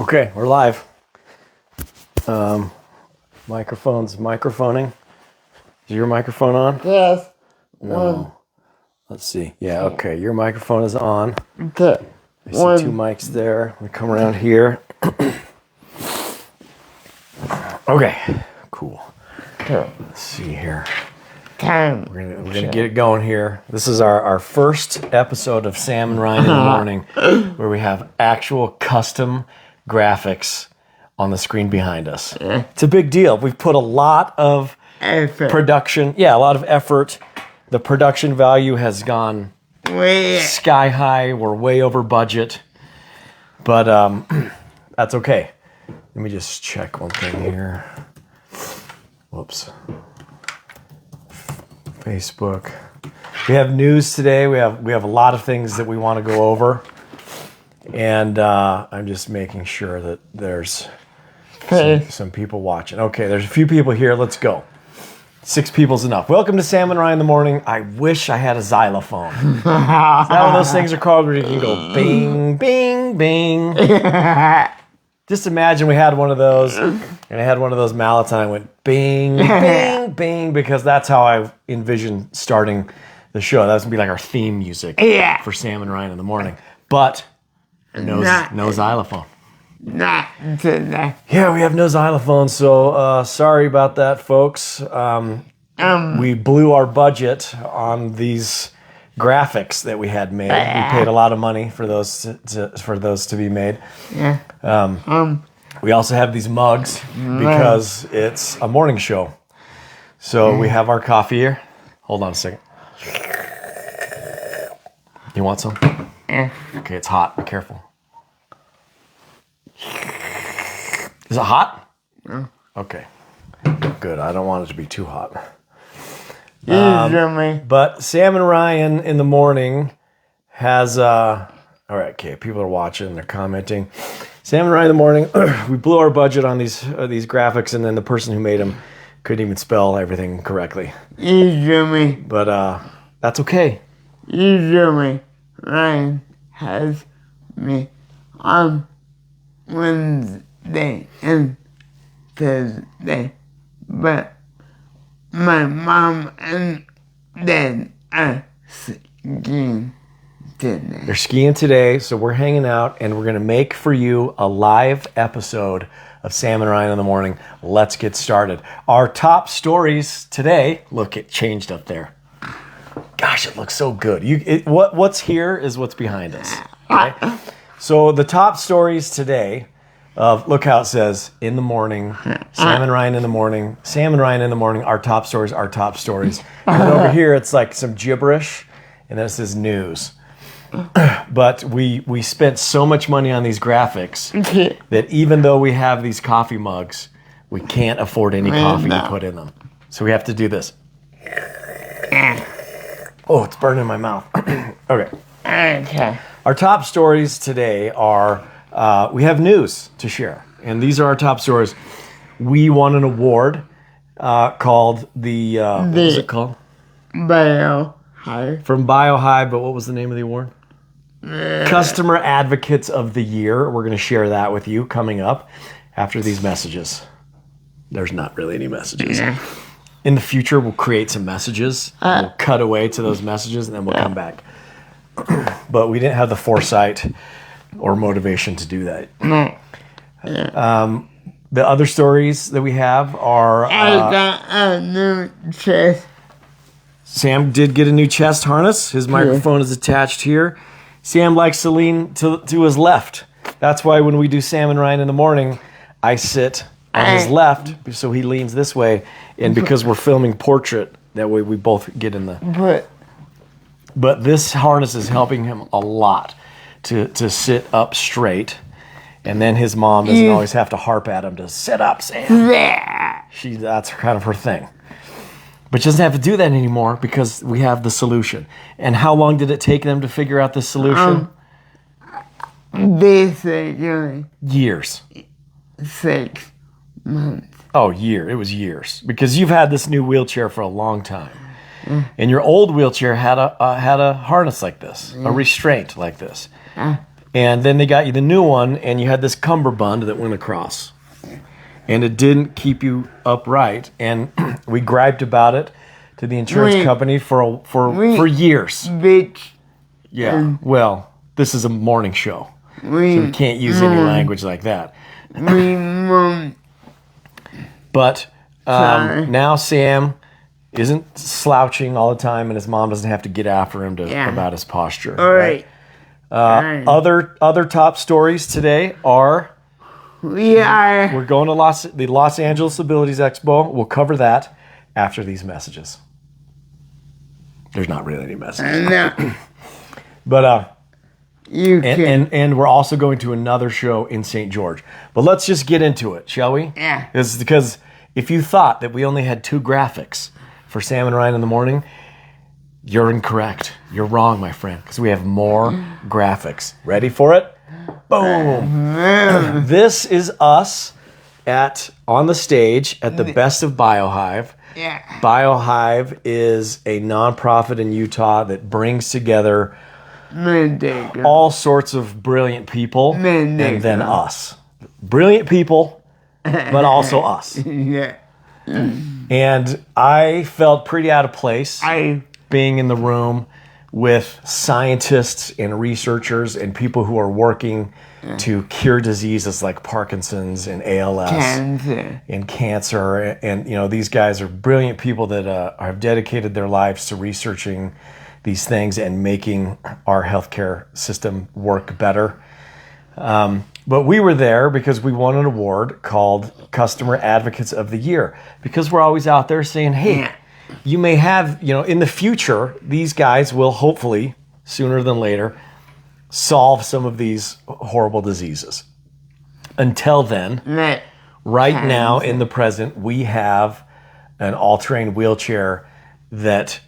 Okay, we're live. Microphone's microphoning. Is your microphone on? Yes. No. Let's see. Yeah, okay. Your microphone is on. Okay. I see two mics there. We come around here. Okay, cool. Let's see here. We're gonna get it going here. This is our first episode of Sam and Ryan in the Morning, where we have actual custom graphics on the screen behind us. It's a big deal. We've put a lot of production. Yeah, a lot of effort. The production value has gone sky high. We're way over budget, but that's okay. Let me just check one thing here. Whoops. Facebook. We have news today. We have a lot of things that we want to go over, and I'm just making sure that there's some people watching. Okay, there's a few people here. Let's go. 6 people's enough. Welcome to Sam and Ryan in the Morning. I wish I had a xylophone. Is that what those things are called, where you can go bing, bing, bing? Just imagine we had one of those, and I had one of those mallets, and I went bing, bing, bing, because that's how I envisioned starting the show. That was going to be like our theme music for Sam and Ryan in the Morning. But no xylophone. Not today. Yeah, we have no xylophone, so sorry about that, folks. We blew our budget on these graphics that we had made. We paid a lot of money for those to be made. Yeah. We also have these mugs because it's a morning show. So we have our coffee here. Hold on a second. You want some? Yeah. Okay, it's hot. Be careful. Is it hot? Yeah. Okay. Good. I don't want it to be too hot. Usually. But Sam and Ryan in the Morning has all right, okay, people are watching, they're commenting. Sam and Ryan in the Morning, we blew our budget on these graphics, and then the person who made them couldn't even spell everything correctly. Usually. But that's okay. Usually, Ryan has me on Wednesday and Thursday, but my mom and dad are skiing today. They're skiing today, so we're hanging out, and we're going to make for you a live episode of Sam and Ryan in the Morning. Let's get started. Our top stories today, look, it changed up there. Gosh, it looks so good. What's here is what's behind us. Okay? So the top stories today, look how it says, in the morning, Sam and Ryan in the morning, Sam and Ryan in the morning, our top stories, our top stories. And then over here, it's like some gibberish, and then it says news. But we spent so much money on these graphics that even though we have these coffee mugs, we can't afford any coffee to put in them. So we have to do this. Oh, it's burning my mouth. Okay. Our top stories today are, we have news to share. And these are our top stories. We won an award called what was it called? BioHigh. From BioHigh, but what was the name of the award? Customer Advocates of the Year. We're going to share that with you coming up after these messages. There's not really any messages. In the future, we'll create some messages. We'll cut away to those messages, and then we'll come back. But we didn't have the foresight or motivation to do that. The other stories that we have are... I got a new chest. Sam did get a new chest harness. His microphone is attached here. Sam likes to lean to his left. That's why when we do Sam and Ryan in the Morning, I sit on his left, so he leans this way. And because we're filming portrait, that way we both get in the... But this harness is helping him a lot to sit up straight. And then his mom doesn't always have to harp at him to sit up, Sam. That's kind of her thing. But she doesn't have to do that anymore because we have the solution. And how long did it take them to figure out this solution? Basically. Years. 6 months. Oh, It was years. Because you've had this new wheelchair for a long time. And your old wheelchair had a harness like this, a restraint like this. And then they got you the new one, and you had this cummerbund that went across. And it didn't keep you upright. And we griped about it to the insurance company for years. Bitch. Yeah, well, this is a morning show. So we can't use any language like that. But now Sam isn't slouching all the time, and his mom doesn't have to get after him about his posture. All right. Other top stories today are we're going to the Los Angeles Abilities Expo. We'll cover that after these messages. There's not really any messages. No. But You can. and we're also going to another show in St. George. But let's just get into it, shall we? Yeah. It's because if you thought that we only had 2 graphics for Sam and Ryan in the morning, you're incorrect. You're wrong, my friend, because we have more graphics. Ready for it? Boom. This is us on the stage at the Best of Biohive. Yeah. Biohive is a nonprofit in Utah that brings together all sorts of brilliant people and then us. Brilliant people, but also us. Yeah. And I felt pretty out of place being in the room with scientists and researchers and people who are working to cure diseases like Parkinson's and ALS and cancer. And you know, these guys are brilliant people that have dedicated their lives to researching these things and making our healthcare system work better. But we were there because we won an award called Customer Advocates of the Year, because we're always out there saying, hey, you may have, in the future, these guys will hopefully, sooner than later, solve some of these horrible diseases. Until then, right now in the present, we have an all-terrain wheelchair that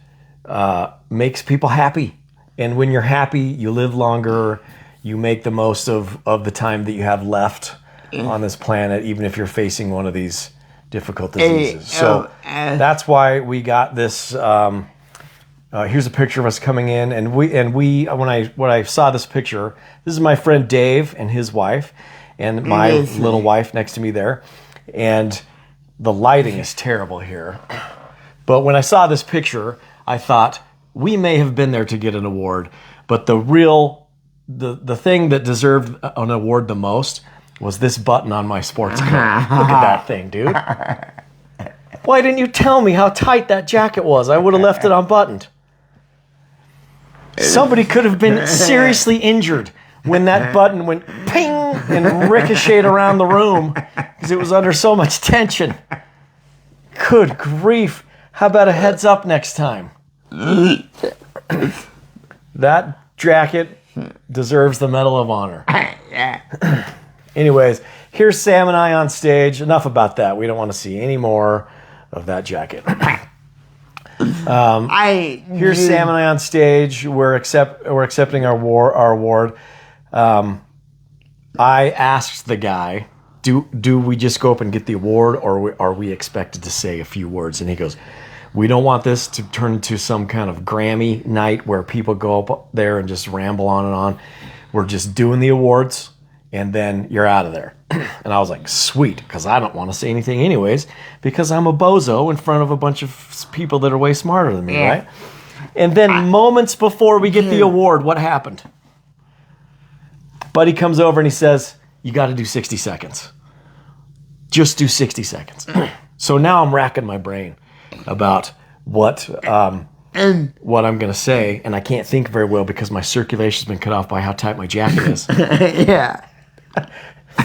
makes people happy. And when you're happy, you live longer, you make the most of the time that you have left on this planet, even if you're facing one of these difficult diseases. So that's why we got this. Here's a picture of us coming in, and we when I saw this picture, this is my friend Dave and his wife, and my little wife next to me there, and the lighting is terrible here. But when I saw this picture, I thought we may have been there to get an award, but the thing that deserved an award the most was this button on my sports coat. Look at that thing, dude. Why didn't you tell me how tight that jacket was? I would have left it unbuttoned. Somebody could have been seriously injured when that button went ping and ricocheted around the room because it was under so much tension. Good grief. How about a heads up next time? That jacket deserves the Medal of Honor. Anyways, here's Sam and I on stage. Enough about that. We don't want to see any more of that jacket. Here's Sam and I on stage. We're accepting our award. I asked the guy, do we just go up and get the award, or are we expected to say a few words? And he goes, we don't want this to turn into some kind of Grammy night where people go up there and just ramble on and on. We're just doing the awards, and then you're out of there. And I was like, sweet, because I don't want to say anything anyways, because I'm a bozo in front of a bunch of people that are way smarter than me, right? And then moments before we get the award, what happened? Buddy comes over and he says, you got to do 60 seconds. Just do 60 seconds. So now I'm racking my brain about what I'm going to say, and I can't think very well because my circulation's been cut off by how tight my jacket is. Yeah.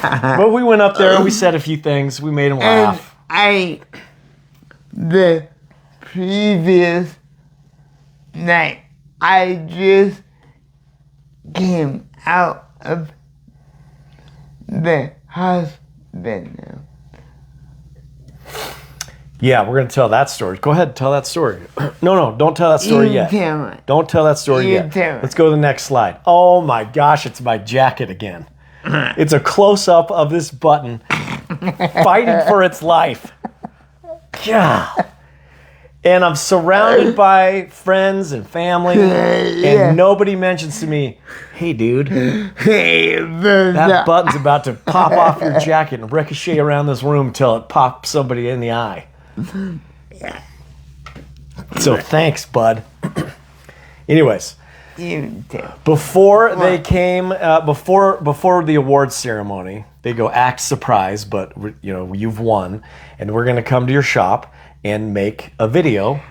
But we went up there and we said a few things. We made him laugh. The previous night, I just came out of the hospital. Yeah, we're going to tell that story. Go ahead, tell that story. No, don't tell that story yet. Don't tell that story yet. Let's go to the next slide. Oh my gosh, it's my jacket again. It's a close-up of this button fighting for its life. God. And I'm surrounded by friends and family, and nobody mentions to me, hey, dude, that button's about to pop off your jacket and ricochet around this room till it pops somebody in the eye. So thanks, bud. Anyways, before they came, before the awards ceremony, they go act surprise, but you've won, and we're gonna come to your shop and make a video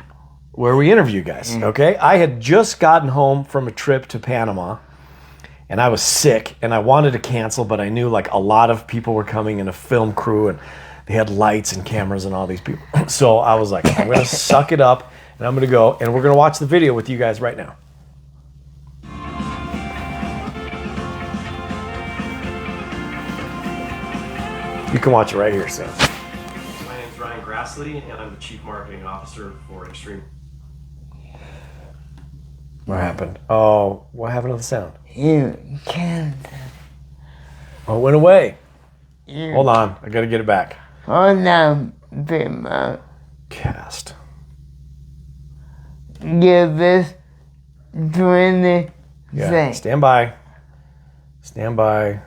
where we interview you guys. Okay? I had just gotten home from a trip to Panama, and I was sick, and I wanted to cancel, but I knew like a lot of people were coming in a film crew, and they had lights and cameras and all these people. So I was like, I'm gonna suck it up, and I'm gonna go, and we're gonna watch the video with you guys right now. You can watch it right here, Sam. My name's Ryan Grassley, and I'm the Chief Marketing Officer for Extreme. What happened? Oh, what happened to the sound? You can't. Oh, it went away. Hold on, I gotta get it back. Hold on, Bima. Cast. Give us 20 Yeah, seconds. stand by. Stand by.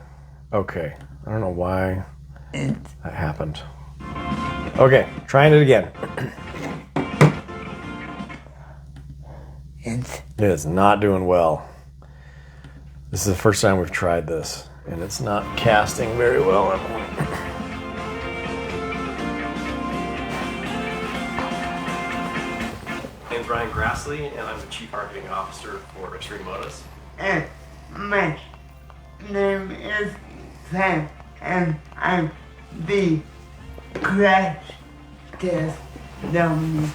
Okay, I don't know why that happened. Okay, trying it again. It is not doing well. This is the first time we've tried this, and it's not casting very well. My name's Ryan Grassley, and I'm the Chief Marketing Officer for Extreme Motos. And my name is Sam, and I'm the crash test dummy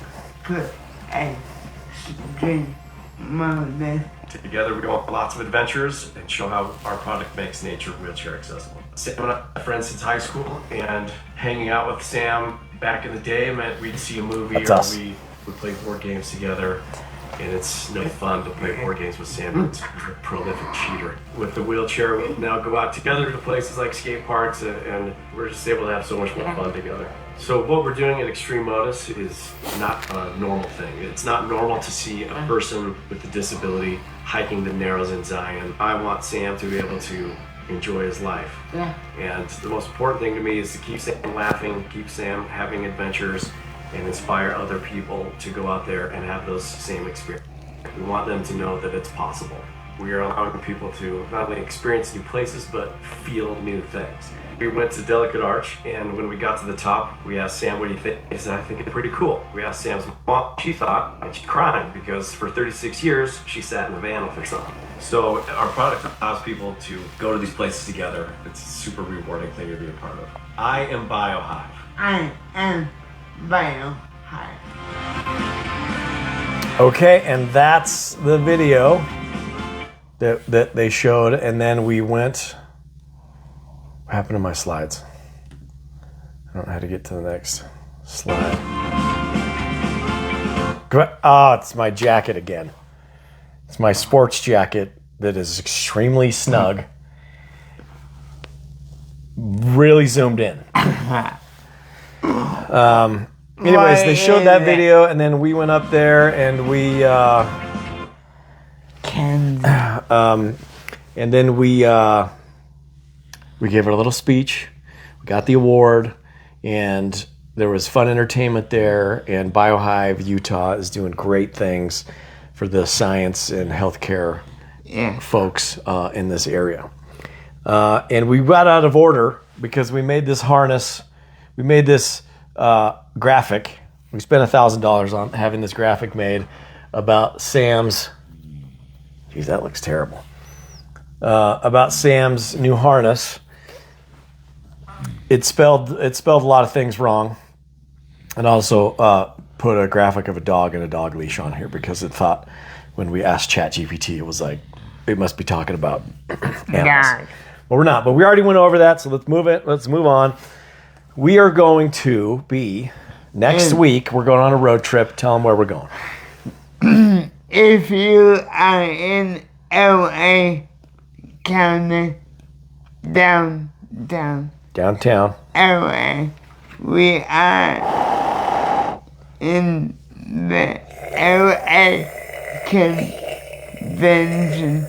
for Extreme Motos. Together we go on lots of adventures and show how our product makes nature wheelchair accessible. Sam and I are friends since high school, and hanging out with Sam back in the day meant we'd see a movie we would play board games together, and it's no fun to play board games with Sam. He's a prolific cheater. With the wheelchair, we now go out together to places like skate parks, and we're just able to have so much more fun together. So what we're doing at Extreme Motos is not a normal thing. It's not normal to see a person with a disability hiking the Narrows in Zion. I want Sam to be able to enjoy his life. And the most important thing to me is to keep Sam laughing, keep Sam having adventures, and inspire other people to go out there and have those same experiences. We want them to know that it's possible. We are allowing people to not only experience new places, but feel new things. We went to Delicate Arch, and when we got to the top, we asked Sam, what do you think? He said, I think it's pretty cool. We asked Sam's mom, she thought, and she cried, because for 36 years, she sat in a van with her son. So our product allows people to go to these places together. It's a super rewarding thing to be a part of. I am BioHive. I am BioHive. Okay, and that's the video that they showed, and then we went. What happened to my slides? I don't know how to get to the next slide. It's my jacket again. It's my sports jacket that is extremely snug. Really zoomed in. Anyways, they showed that video, and then we went up there, and we and then we gave her a little speech. We got the award, and there was fun entertainment there. And BioHive Utah is doing great things for the science and healthcare folks in this area. And we got out of order because we made this harness. We made this graphic. We spent $1,000 on having this graphic made about Sam's. Geez, that looks terrible. About Sam's new harness. It spelled a lot of things wrong, and also put a graphic of a dog and a dog leash on here because it thought when we asked ChatGPT, it was like it must be talking about animals. But we're not. But we already went over that, so let's move it. Let's move on. We are going to be next week. We're going on a road trip. Tell them where we're going. If you are in LA County, downtown LA, we are in the LA Convention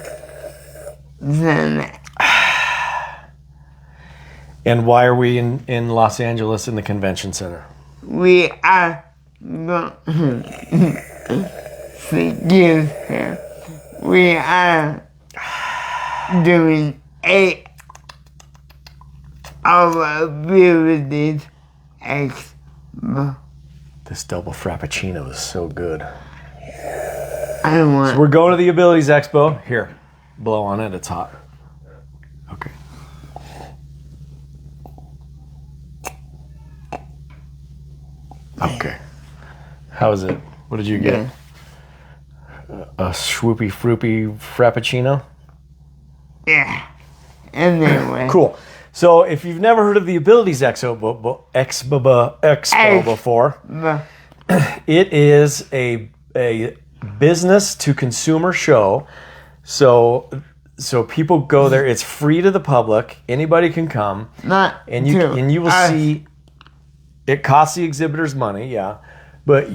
Center. And why are we in Los Angeles in the convention center? We are going forgive him. We are doing 8 abilities expo. This double frappuccino is so good. I want. So we're going to the Abilities Expo. Here, blow on it. It's hot. Okay. Okay. How is it? What did you get? A swoopy froopy frappuccino? Yeah. Anyway. Cool. So if you've never heard of the Abilities Expo before, it is a business to consumer show. So people go there. It's free to the public. Anybody can come. And you will see. It costs the exhibitors money, yeah, but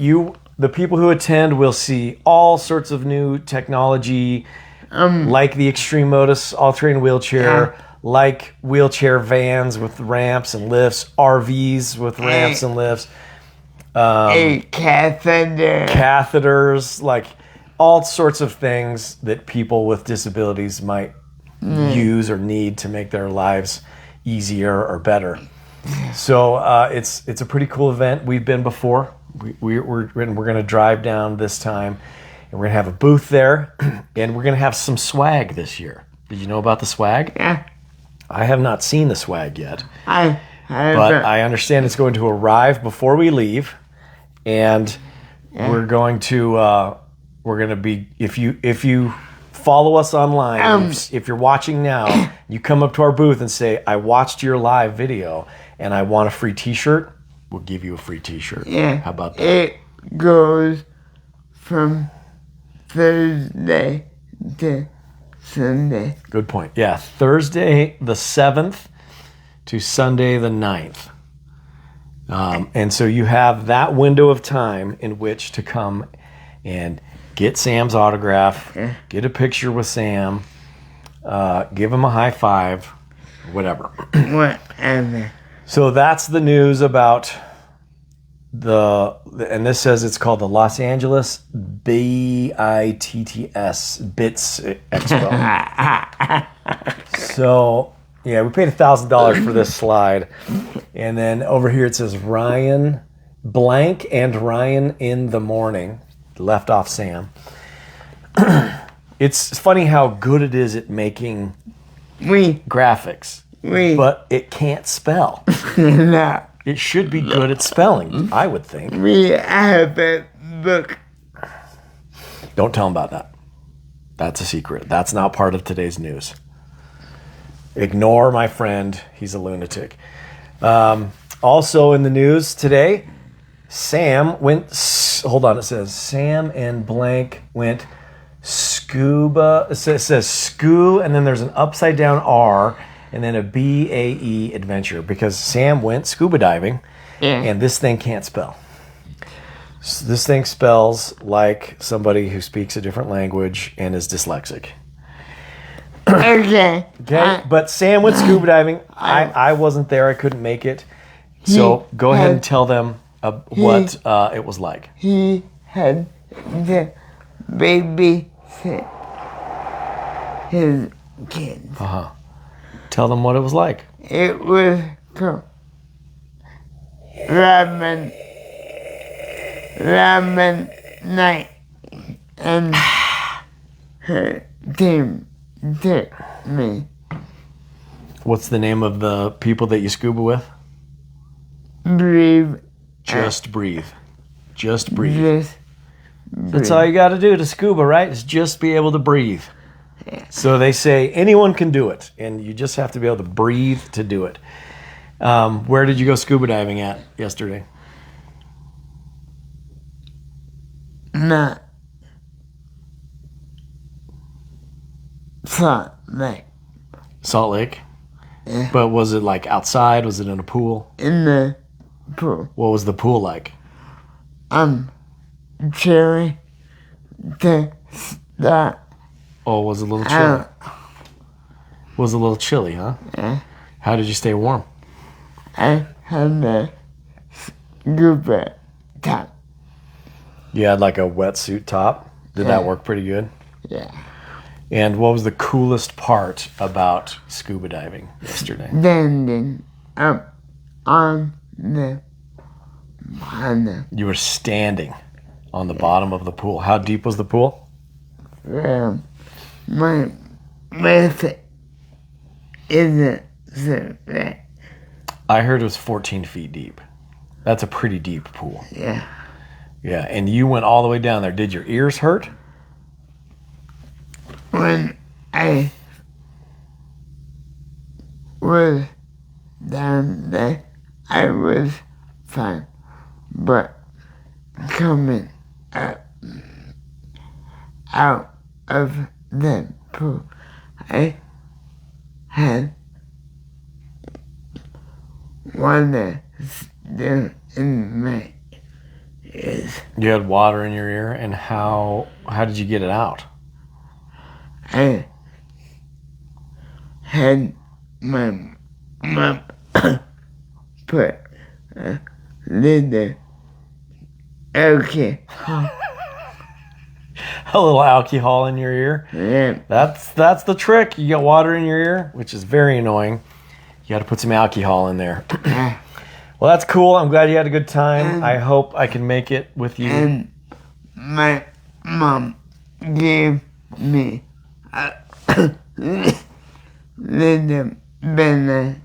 the people who attend will see all sorts of new technology, like the Extreme Modus all-terrain wheelchair, like wheelchair vans with ramps and lifts, RVs with ramps and lifts, a catheters, like all sorts of things that people with disabilities might use or need to make their lives easier or better. So it's a pretty cool event. We've been before. We're going to drive down this time, and we're going to have a booth there, and we're going to have some swag this year. Did you know about the swag? Yeah. I have not seen the swag yet, but I understand it's going to arrive before we leave, and we're going to be if you follow us online, if you're watching now, you come up to our booth and say, "I watched your live video and I want a free T-shirt." We'll give you a free T-shirt. Yeah. How about that? It goes from Thursday to Sunday. Good point. Yeah, Thursday the 7th to Sunday the 9th. And so you have that window of time in which to come and get Sam's autograph, get a picture with Sam, give him a high five, whatever. Whatever. So that's the news about and this says it's called the Los Angeles BITS Expo. So yeah, we paid $1,000 for this slide, and then over here it says Ryan blank and Ryan in the morning. Left off Sam. It's funny how good it is at making graphics, but it can't spell. No. It should be good at spelling, I would think. We have a book. Don't tell them about that. That's a secret. That's not part of today's news. Ignore my friend. He's a lunatic. Also in the news today, Sam went... Hold on, it says Sam and blank went scuba. It says SCU, and then there's an upside down R, and then a BAE adventure, because Sam went scuba diving, and this thing can't spell. So this thing spells like somebody who speaks a different language and is dyslexic. Okay. But Sam went scuba diving. I wasn't there. I couldn't make it. So go ahead and tell them what it was like. He had to babysit his kids. Tell them what it was like. It was cool. Ramen night, and her team took me. What's the name of the people that you scuba with? Breathe. Just breathe. Just breathe. Just That's all you got to do to scuba, right? Is just be able to breathe. So they say anyone can do it, and you just have to be able to breathe to do it. Where did you go scuba diving at yesterday? Not Salt Lake. Salt Lake? Yeah. But was it like outside? Was it in a pool? In the pool. What was the pool like? chili to start Oh, it was a little chilly. out. Was a little chilly, huh? Yeah. How did you stay warm? I had a scuba top. You had like a wetsuit top. Did that Yeah. work pretty good? Yeah. And what was the coolest part about scuba diving yesterday? Standing up on the bottom. You were standing on the bottom of the pool. How deep was the pool? My mouth isn't so bad. I heard it was 14 feet deep. That's a pretty deep pool. Yeah. Yeah, and you went all the way down there. Did your ears hurt? When I was down there, I was fine. But coming up out of the pool, I had water still in my ears. You had water in your ear, and how did you get it out? I had my mom put a little alcohol. A little alcohol in your ear. Yeah. That's the trick. You got water in your ear, which is very annoying. You got to put some alcohol in there. Well, that's cool. I'm glad you had a good time. I hope I can make it with you. And my mom gave me a little banana,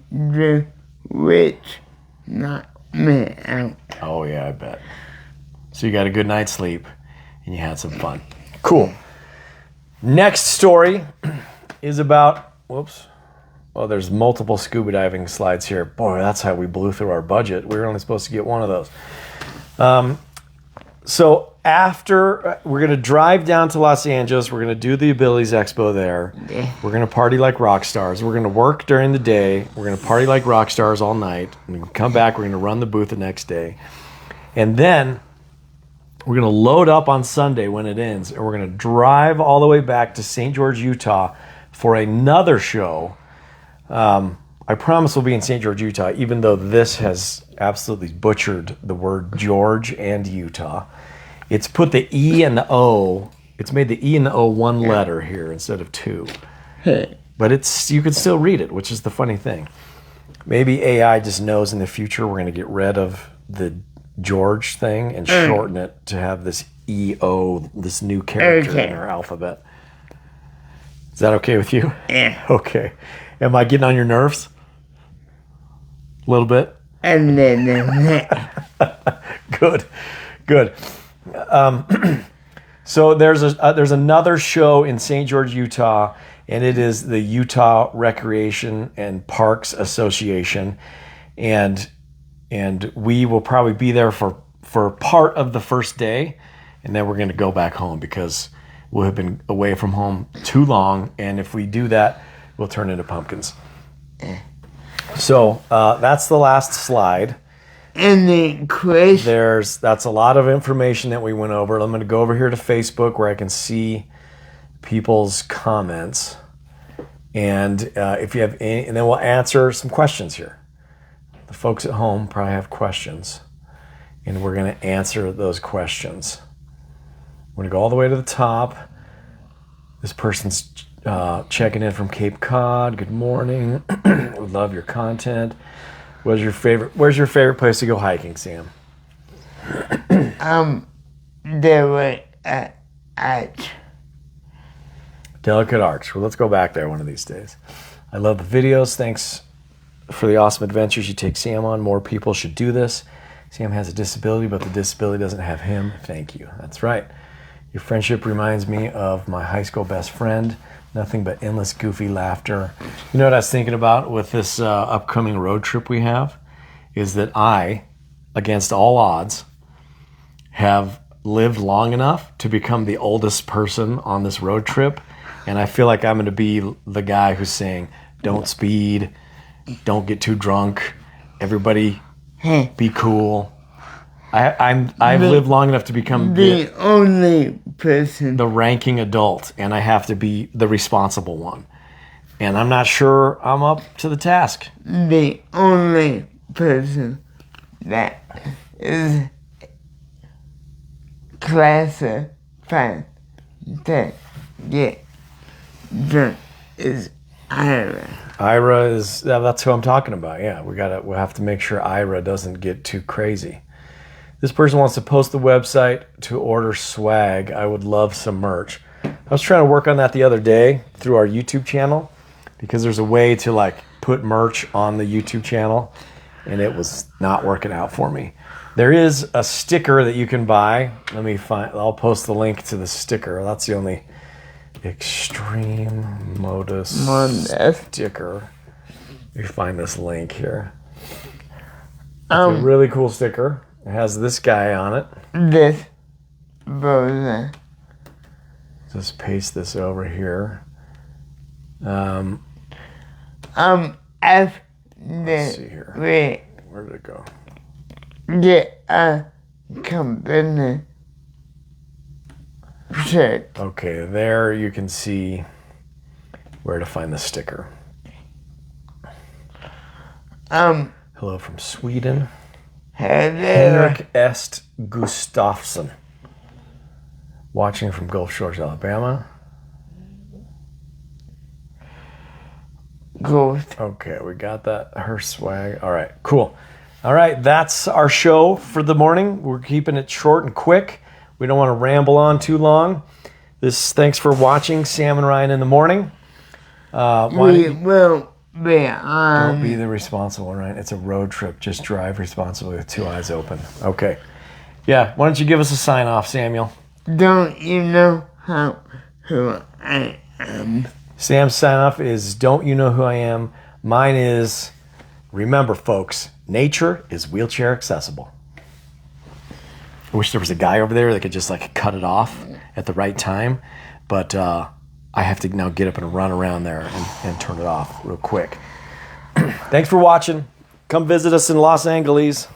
which knocked me out. Oh, yeah, I bet. So you got a good night's sleep, and you had some fun. Cool. Next story is about, whoops. Well, there's multiple scuba diving slides here. Boy, that's how we blew through our budget. We were only supposed to get one of those. So after, we're going to drive down to Los Angeles. We're going to do the Abilities Expo there. Yeah. We're going to party like rock stars. We're going to work during the day. We're going to party like rock stars all night. And we come back. We're going to run the booth the next day. And then we're going to load up on Sunday when it ends. And we're going to drive all the way back to St. George, Utah for another show. I promise we'll be in St. George, Utah, even though this has absolutely butchered the word George and Utah. It's put the E and the O. It's made the E and the O one letter here instead of two. But it's you can still read it, which is the funny thing. Maybe AI just knows in the future we're going to get rid of the George thing and shorten it to have this EO, this new character in our alphabet. Is that okay with you? Yeah. Okay. Am I getting on your nerves? A little bit? And then Good. So there's another show in St. George, Utah, and it is the Utah Recreation and Parks Association, and we will probably be there for part of the first day, and then we're going to go back home because we'll have been away from home too long, and if we do that, we'll turn into pumpkins. So that's the last slide. and the question. That's a lot of information that we went over. I'm going to go over here to Facebook where I can see people's comments, and if you have any, and then we'll answer some questions here. The folks at home probably have questions, and we're going to answer those questions. We're going to go all the way to the top. This person's checking in from Cape Cod. Good morning. We love your content. Where's your favorite place to go hiking, Sam? There were at Delicate Arch. Well, let's go back there one of these days. I love the videos. Thanks for the awesome adventures you take Sam on. More people should do this. Sam has a disability, but the disability doesn't have him. Thank you. That's right. Your friendship reminds me of my high school best friend. Nothing but endless goofy laughter. You know what I was thinking about with this upcoming road trip we have? Is that I, against all odds, have lived long enough to become the oldest person on this road trip. And I feel like I'm going to be the guy who's saying, don't speed, don't get too drunk, everybody be cool. I've lived long enough to become the only person. the ranking adult, and I have to be the responsible one. And I'm not sure I'm up to the task. The only person that is classified to get drunk is Ira. Ira is, that's who I'm talking about. Yeah, we'll have to make sure Ira doesn't get too crazy. This person wants to post the website to order swag. I would love some merch. I was trying to work on that the other day through our YouTube channel, because there's a way to like put merch on the YouTube channel, and it was not working out for me. There is a sticker that you can buy. I'll post the link to the sticker. That's the only extreme modus sticker. You find this link here. It's a really cool sticker. It has this guy on it. This brother. Just paste this over here. After Let's see here. we Where did it go? get a company shirt. Okay, there you can see where to find the sticker. Hello from Sweden. Henrik Est Gustafsson. Watching from Gulf Shores, Alabama. Ghost. Okay, we got that. Her swag. All right, cool. All right, that's our show for the morning. We're keeping it short and quick. We don't want to ramble on too long. Thanks for watching Sam and Ryan in the morning. We will be on. Don't be the responsible, Ryan. It's a road trip. Just drive responsibly with two eyes open. Okay. Yeah, why don't you give us a sign off, Samuel? Don't you know who I am? Sam's sign off is "Don't you know who I am?" Mine is, remember, folks, nature is wheelchair accessible. I wish there was a guy over there that could just like cut it off at the right time, but I have to now get up and run around there and turn it off real quick. Thanks for watching. Come visit us in Los Angeles.